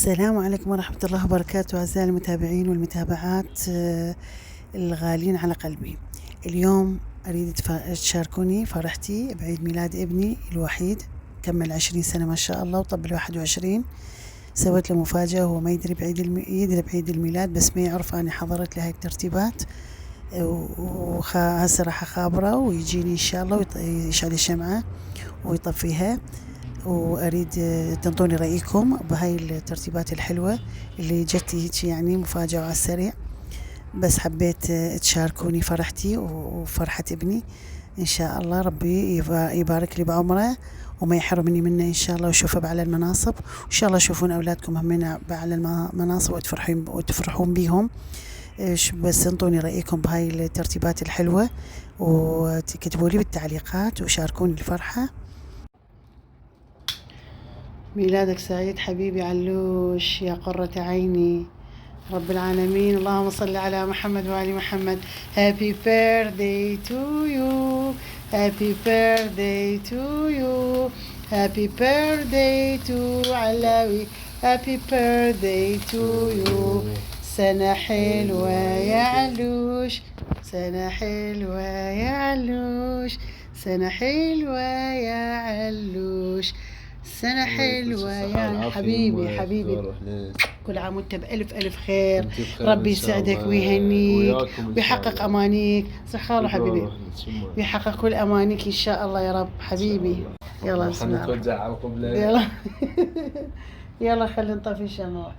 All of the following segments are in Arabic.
السلام عليكم ورحمة الله وبركاته أعزائي المتابعين والمتابعات الغالين على قلبي. اليوم أريد تشاركوني فرحتي بعيد ميلاد ابني الوحيد، كمل 20 سنة ما شاء الله وطب 21. سويت له مفاجأة، هو ما يدري يدري بعيد الميلاد بس ما يعرف أنا حضرت له هاي الترتيبات، وهسه راح أخابره ويجيني إن شاء الله ويشعل الشمعة ويطفيها. وأريد تنطوني رأيكم بهاي الترتيبات الحلوة اللي جتي هيك يعني مفاجأة على السريع، بس حبيت تشاركوني فرحتي وفرحة ابني. إن شاء الله ربي يبارك لي بعمره وما يحرمني منه إن شاء الله، وشوفه بأعلى المناصب، وإن شاء الله يشوفون أولادكم همنا بأعلى المناصب وتفرحون بيهم. بس انطوني رأيكم بهاي الترتيبات الحلوة وتكتبوا لي بالتعليقات وشاركوني الفرحة. ميلادك سعيد حبيبي علوش يا قرة عيني رب العالمين، اللهم صل على محمد وآل محمد. Happy birthday to you, happy birthday to you, happy birthday to علاوي, happy birthday to you. سنة حلوة يا علوش، سنة حلوة يا علوش، سنة حلوة يا علوش، سنة حلوة يا حبيبي. كل عام وانت بألف ألف خير، ربي يسعدك ويهنيك ويحقق أمانيك. صحة حبيبي، ويحقق كل أمانيك إن شاء الله يا رب حبيبي. يلا بسم الله، يلا يلا خلي نطفي الشموع.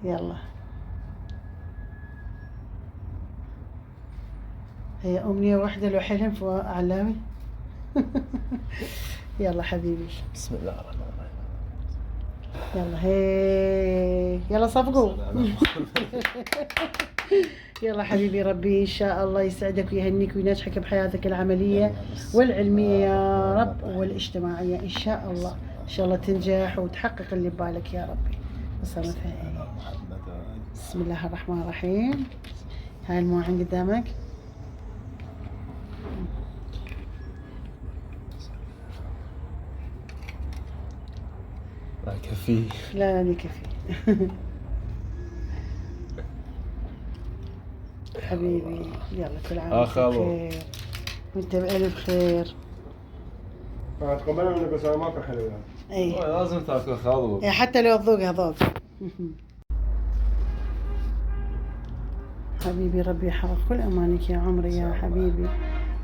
يلا هي أمنية واحدة لو حلم فوق أعلامي. يلا حبيبي بسم الله الرحمن الرحيم. يلا هي يلا صفقوا. يلا حبيبي، ربي إن شاء الله يسعدك ويهنيك وينجحك بحياتك العملية والعلمية يا رب والاجتماعية إن شاء الله. إن شاء الله تنجح وتحقق اللي ببالك يا ربي. بسم الله الرحمن الرحيم. هاي المواعين قدامك. لا كفي، لا يكفي. حبيبي يلا كل عام بخير وانت بألف خير. تقبلنا منك بس ما في حلو يعني. اي لازم تاكل خاضو حتى لو تذوقها ذوق. حبيبي ربي يحقق كل امانك يا عمري يا حبيبي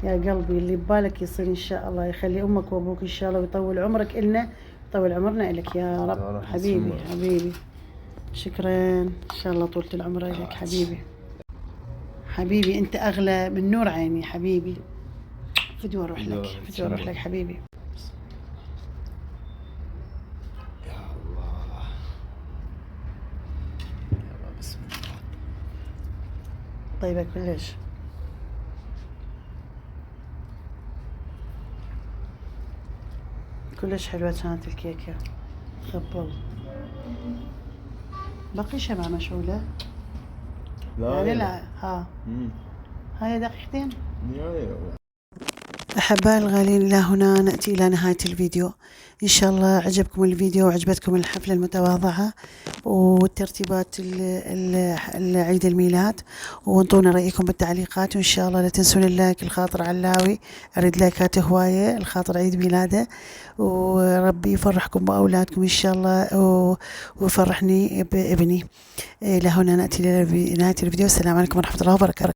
يا قلبي، اللي ببالك يصير ان شاء الله. يخلي امك وابوك ان شاء الله ويطول عمرك إلنا، يطول عمرنا إلك يا رب حبيبي. شكرا ان شاء الله طولة العمر لك حبيبي انت اغلى من نور عيني حبيبي. فدوى اروح لك حبيبي. يا الله، يلا بسم الله. طيبك كلش. كلش حلوة كانت الكيكة. خبل باقي شمعة مشعولة؟ لا لا ها هاي دقيقتين. يعني أحبائي الغالين، إلى هنا نأتي إلى نهاية الفيديو. إن شاء الله عجبكم الفيديو وعجبتكم الحفلة المتواضعة والترتيبات عيد الميلاد، وانطونا رأيكم بالتعليقات، وإن شاء الله لا تنسون اللايك الخاطر علاوي، أريد لايكات هواية الخاطر عيد ميلاده، وربي يفرحكم بأولادكم إن شاء الله ويفرحني بابني. إلى هنا نأتي إلى نهاية الفيديو. السلام عليكم ورحمة الله وبركاته.